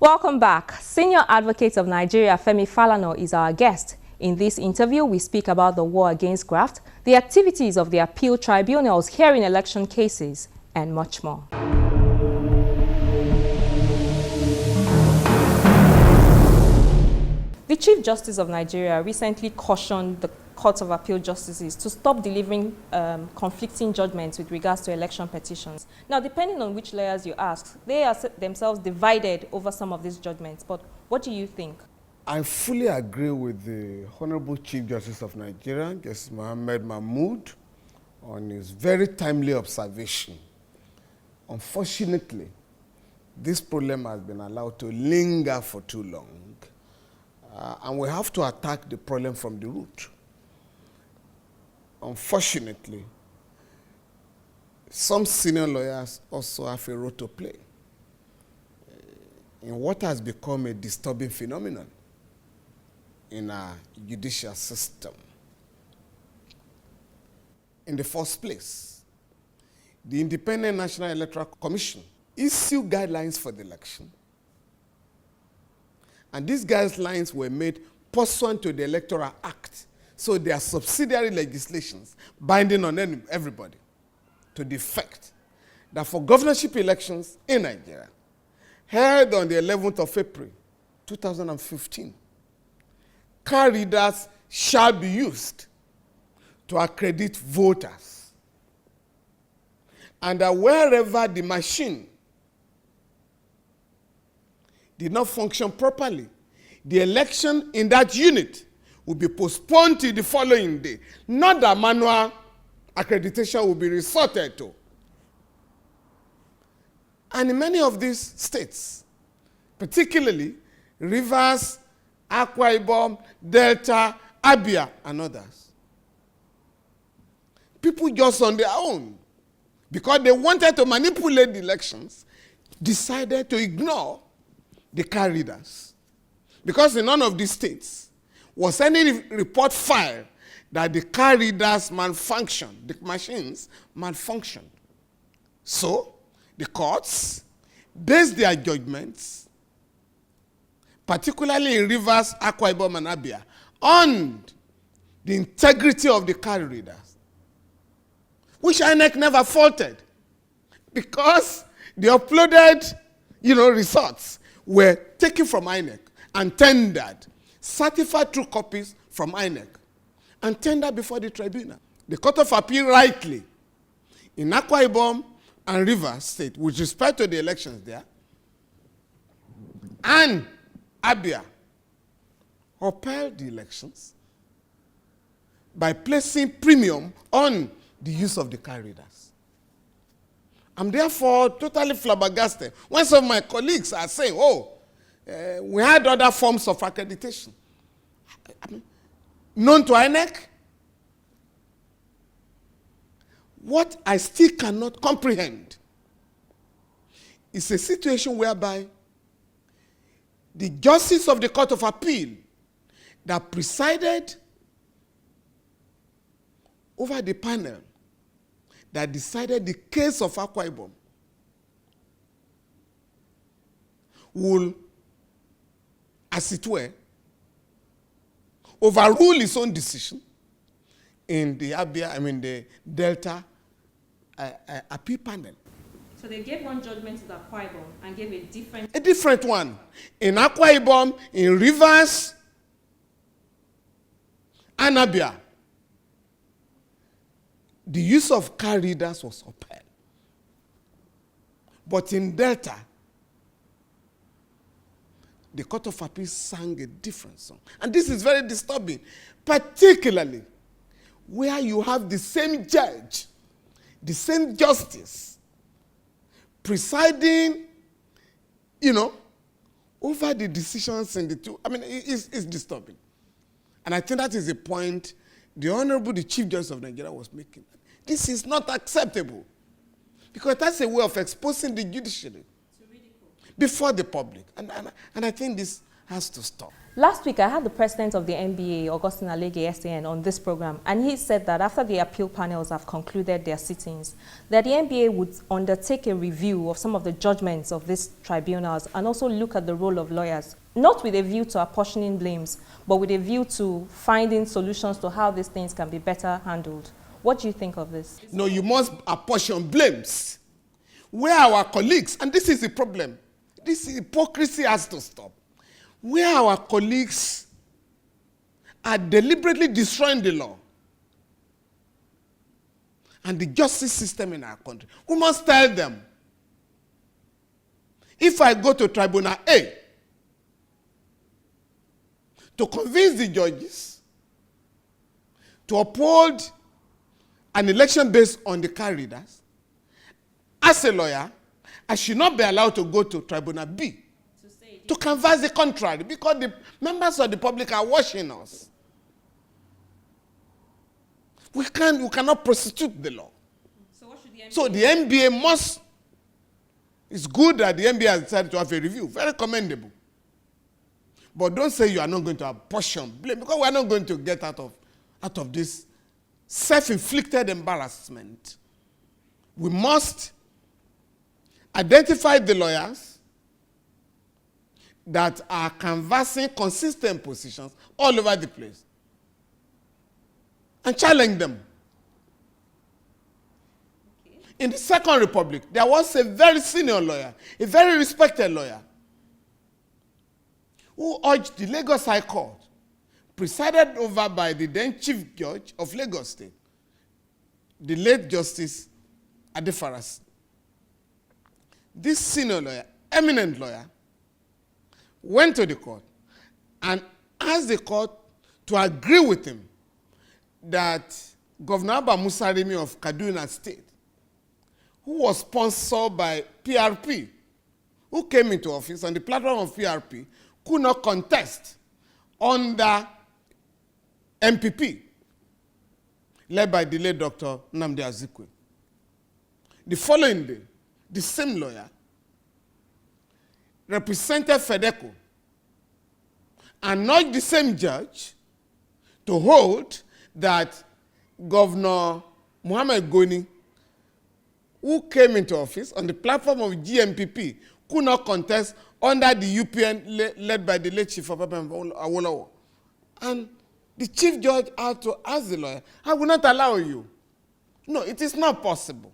Welcome back. Senior Advocate of Nigeria, Femi Falana, is our guest. In this interview, we speak about the war against graft, the activities of the appeal tribunals hearing election cases, and much more. The Chief Justice of Nigeria recently cautioned the Court of Appeal Justices to stop delivering conflicting judgments with regards to election petitions. Now, depending on which lawyers you ask, they are themselves divided over some of these judgments. But what do you think? I fully agree with the Honorable Chief Justice of Nigeria, Justice Mohammed Mahmood, on his very timely observation. Unfortunately, this problem has been allowed to linger for too long. And we have to attack the problem from the root. Unfortunately, some senior lawyers also have a role to play in what has become a disturbing phenomenon in our judicial system. In the first place, the Independent National Electoral Commission issued guidelines for the election. And these guidelines were made pursuant to the Electoral Act. So they are subsidiary legislations binding on everybody to the effect that for governorship elections in Nigeria, held on the 11th of April, 2015, card readers shall be used to accredit voters. And that wherever the machine did not function properly, the election in that unit will be postponed to the following day. Not that manual accreditation will be resorted to. And in many of these states, particularly Rivers, Akwa Ibom, Delta, Abia, and others, people just on their own, because they wanted to manipulate the elections, decided to ignore the card readers. Because in none of these states was any report filed that the card readers malfunctioned, the machines malfunctioned. So the courts based their judgments, particularly in Rivers, Akwa Ibom, and Abia, on the integrity of the card readers, which INEC never faulted, because the uploaded, results were taken from INEC and tendered, certified true copies from INEC, and tendered before the tribunal. The Court of Appeal rightly, in Akwa Ibom and Rivers State, with respect to the elections there, and Abia, upheld the elections by placing premium on the use of the card readers. I'm therefore totally flabbergasted when some of my colleagues are saying, we had other forms of accreditation. Known to INEC? What I still cannot comprehend is a situation whereby the justice of the Court of Appeal that presided over the panel that decided the case of Akwa Ibom will, as it were, overrule his own decision in the the Delta appeal panel. So they gave one judgment to the Akwa Ibom and gave a different one. In Akwa Ibom, in Rivers, and Abia, the use of card readers was upheld. But in Delta, the Court of Appeal sang a different song. And this is very disturbing, particularly where you have the same judge, the same justice, presiding, over the decisions in the two. It's disturbing. And I think that is the point the Honorable Chief Justice of Nigeria was making. This is not acceptable, because that's a way of exposing the judiciary before the public. And I think this has to stop. Last week, I had the president of the NBA, Augustine Alege SAN, on this program, and he said that after the appeal panels have concluded their sittings, that the NBA would undertake a review of some of the judgments of these tribunals and also look at the role of lawyers, not with a view to apportioning blames, but with a view to finding solutions to how these things can be better handled. What do you think of this? No, you must apportion blames. Where our colleagues, and this is the problem, this hypocrisy has to stop. Where our colleagues are deliberately destroying the law and the justice system in our country, we must tell them, if I go to Tribunal A to convince the judges to uphold an election based on the car readers, as a lawyer, I should not be allowed to go to Tribunal B to canvass the contrary, because the members of the public are watching us. We cannot prostitute the law. So what should the NBA So the NBA must, it's good that the NBA has decided to have a review, very commendable. But don't say you are not going to apportion blame, because we are not going to get out of this self-inflicted embarrassment. We must identify the lawyers that are canvassing consistent positions all over the place and challenge them. Okay. In the Second Republic, there was a very senior lawyer, a very respected lawyer, who urged the Lagos High Court, presided over by the then Chief Judge of Lagos State, the late Justice Adefaras. This senior lawyer, eminent lawyer, went to the court and asked the court to agree with him that Governor Abba Musa Remi of Kaduna State, who was sponsored by PRP, who came into office on the platform of PRP, could not contest under MPP, led by the late Dr. Nnamdi Azikiwe. The following day, the same lawyer represented FEDECO and urged the same judge to hold that Governor Muhammad Goni, who came into office on the platform of GMPP, could not contest under the UPN led by the late Chief of Awolowo. And the chief judge had to ask the lawyer, I will not allow you. No, it is not possible.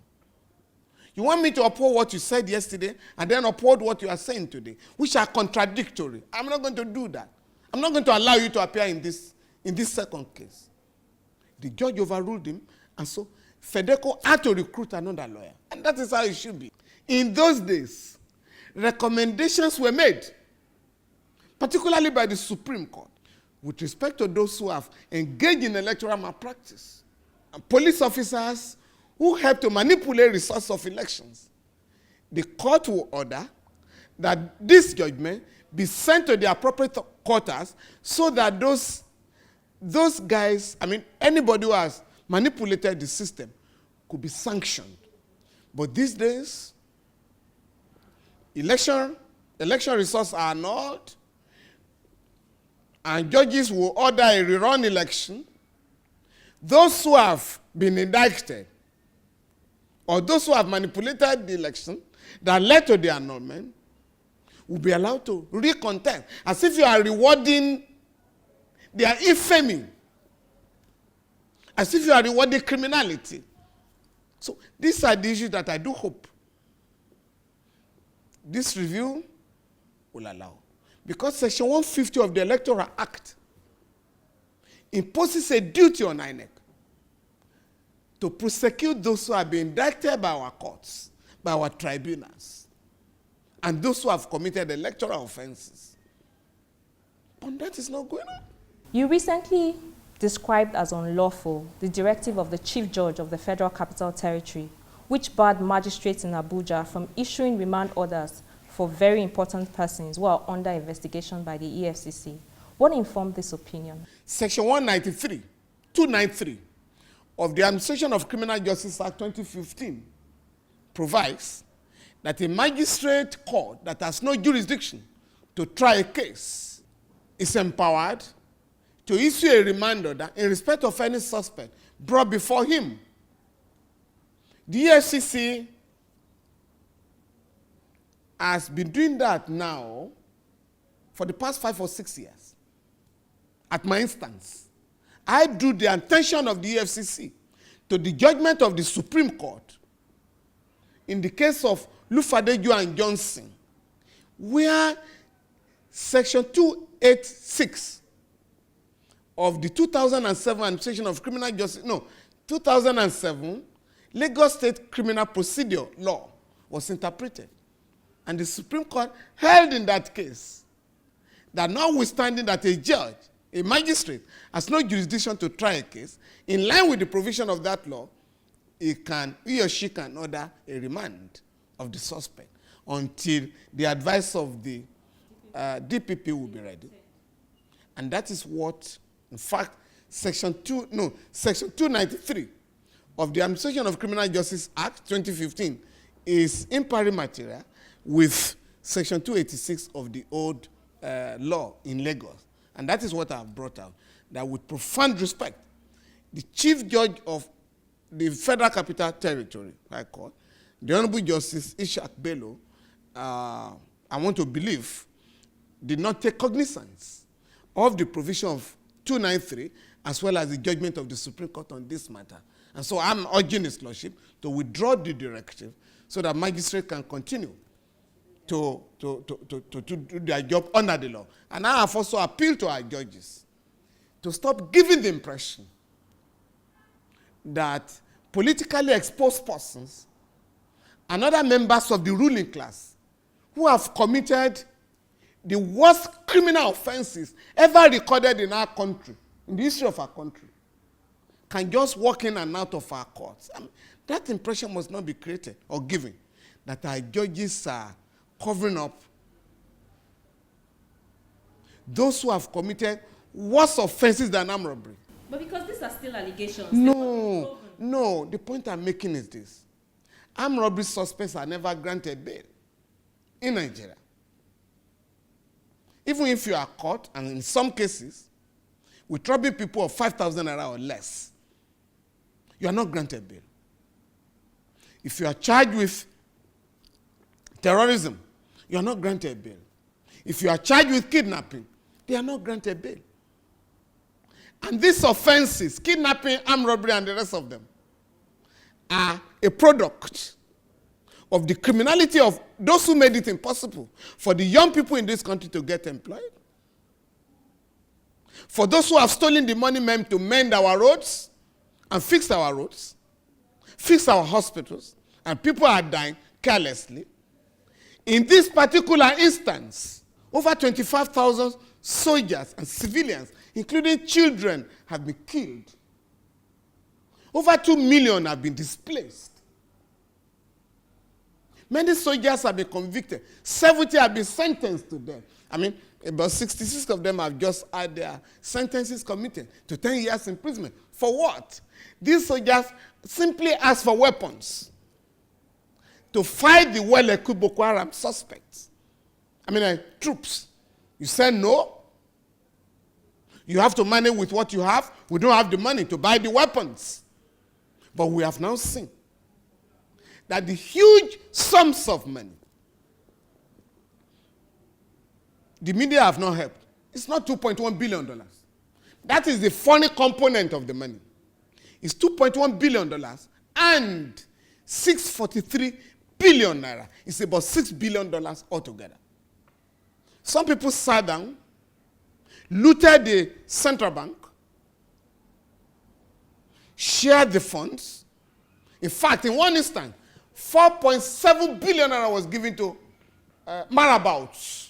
You want me to uphold what you said yesterday and then uphold what you are saying today, which are contradictory. I'm not going to do that. I'm not going to allow you to appear in this second case. The judge overruled him, and so FEDECO had to recruit another lawyer. And that is how it should be. In those days, recommendations were made, particularly by the Supreme Court, with respect to those who have engaged in electoral malpractice, and police officers who help to manipulate results of elections. The court will order that this judgment be sent to the appropriate quarters so that those guys, anybody who has manipulated the system could be sanctioned. But these days, election results are annulled, and judges will order a rerun election. Those who have been indicted or those who have manipulated the election that led to the annulment will be allowed to recontest, as if you are rewarding their infamy, as if you are rewarding criminality. So these are the issues that I do hope this review will allow. Because Section 150 of the Electoral Act imposes a duty on INEC to prosecute those who have been indicted by our courts, by our tribunals, and those who have committed electoral offenses. But that is not going on. You recently described as unlawful the directive of the Chief Judge of the Federal Capital Territory, which barred magistrates in Abuja from issuing remand orders for very important persons who are under investigation by the EFCC. What informed this opinion? Section 293 of the Administration of Criminal Justice Act 2015 provides that a magistrate court that has no jurisdiction to try a case is empowered to issue a remand order in respect of any suspect brought before him. The EFCC has been doing that now for the past 5 or 6 years. At my instance, I drew the attention of the EFCC to the judgment of the Supreme Court in the case of Lufadejo and Johnson, where Section 286 of the 2007 Administration of Criminal Justice, 2007 Lagos State Criminal Procedure Law was interpreted. And the Supreme Court held in that case that notwithstanding that a judge, a magistrate, has no jurisdiction to try a case, in line with the provision of that law, he or she can order a remand of the suspect until the advice of the DPP will be ready. And that is what, in fact, Section 293 of the Administration of Criminal Justice Act 2015 is in pari materia with Section 286 of the old law in Lagos. And that is what I have brought out, that with profound respect, the Chief Judge of the Federal Capital Territory, High Court, the Honorable Justice Ishak Bello, I want to believe, did not take cognizance of the provision of 293 as well as the judgment of the Supreme Court on this matter. And so I'm urging His Lordship to withdraw the directive so that magistrates can continue to do their job under the law. And I have also appealed to our judges to stop giving the impression that politically exposed persons and other members of the ruling class who have committed the worst criminal offenses ever recorded in our country, in the history of our country, can just walk in and out of our courts. I mean, that impression must not be created or given, that our judges are covering up those who have committed worse offenses than armed robbery. But because these are still allegations. No, the point I'm making is this. Armed robbery suspects are never granted bail in Nigeria. Even if you are caught, and in some cases, with robbing people of 5,000 naira or less, you are not granted bail. If you are charged with terrorism, you are not granted bail. If you are charged with kidnapping, they are not granted bail. And these offenses, kidnapping, armed robbery, and the rest of them, are a product of the criminality of those who made it impossible for the young people in this country to get employed. For those who have stolen the money meant to mend our roads and fix our roads, fix our hospitals, and people are dying carelessly. In this particular instance, over 25,000 soldiers and civilians, including children, have been killed. Over 2 million have been displaced. Many soldiers have been convicted. 70 have been sentenced to death. I mean, about 66 of them have just had their sentences commuted to 10 years imprisonment. For what? These soldiers simply asked for weapons to fight the well-equipped Boko Haram suspects. Troops. You said no. You have to manage with what you have. We don't have the money to buy the weapons. But we have now seen that the huge sums of money the media have not helped. It's not $2.1 billion. That is the funny component of the money. It's $2.1 billion and 643 billion naira. It's about $6 billion altogether. Some people sat down, looted the central bank, shared the funds. In fact, in one instance, 4.7 billion naira was given to marabouts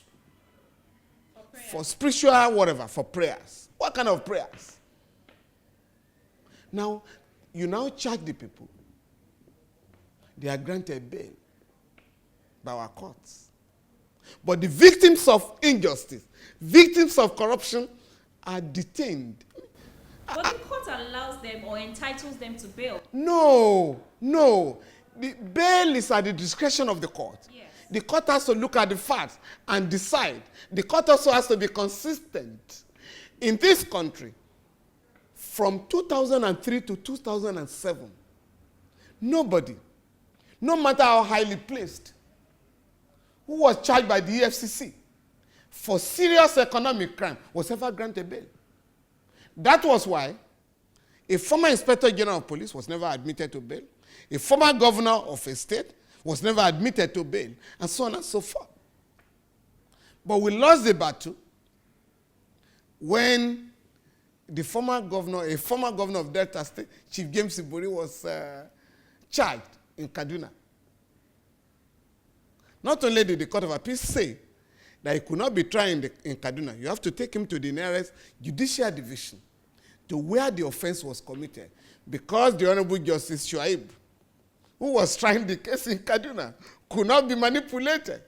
for spiritual whatever, for prayers. What kind of prayers? Now, you now charge the people. They are granted bail by our courts. But the victims of injustice, victims of corruption are detained. But the court allows them or entitles them to bail. No. The bail is at the discretion of the court. Yes. The court has to look at the facts and decide. The court also has to be consistent. In this country, from 2003 to 2007, nobody, no matter how highly placed, who was charged by the EFCC for serious economic crime was ever granted bail. That was why a former Inspector General of Police was never admitted to bail. A former governor of a state was never admitted to bail, and so on and so forth. But we lost the battle when a former governor of Delta State, Chief James Ibori, was charged in Kaduna. Not only did the Court of Appeal say that he could not be tried in Kaduna, you have to take him to the nearest judicial division, to where the offense was committed, because the Honorable Justice Shuaib, who was trying the case in Kaduna, could not be manipulated.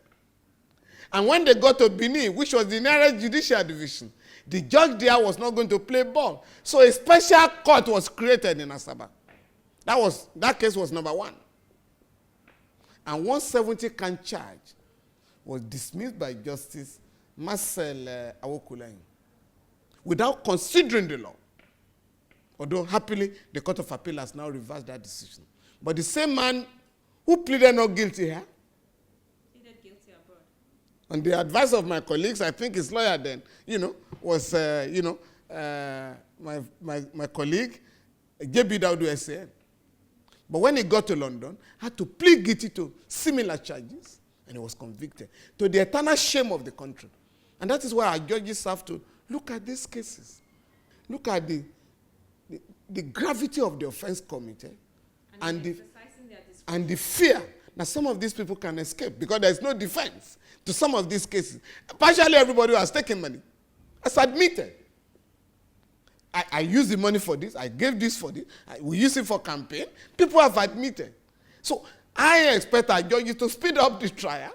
And when they got to Benin, which was the nearest judicial division, the judge there was not going to play ball. So a special court was created in Asaba. That case was number 1. And 170-count charge was dismissed by Justice Marcel Awokulayin without considering the law. Although, happily, the Court of Appeal has now reversed that decision. But the same man who pleaded not guilty here, pleaded guilty abroad. On the advice of my colleagues, I think his lawyer then, was, my colleague, J.B. Daudu S.A.N. But when he got to London, had to plead guilty to similar charges, and he was convicted, to the eternal shame of the country. And that is why our judges have to look at these cases. Look at the gravity of the offense committed, and the fear that some of these people can escape, because there is no defense to some of these cases. Partially everybody who has taken money has admitted. I used the money for this, I gave this for this, we use it for campaign. People have admitted. So I expect our judges to speed up the trial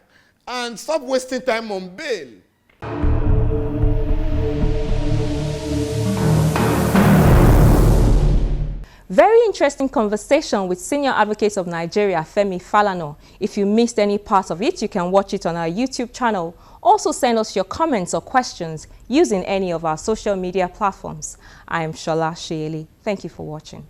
and stop wasting time on bail. Very interesting conversation with Senior Advocate of Nigeria, Femi Falana. If you missed any part of it, you can watch it on our YouTube channel. Also send us your comments or questions using any of our social media platforms. I am Shola Shayeli. Thank you for watching.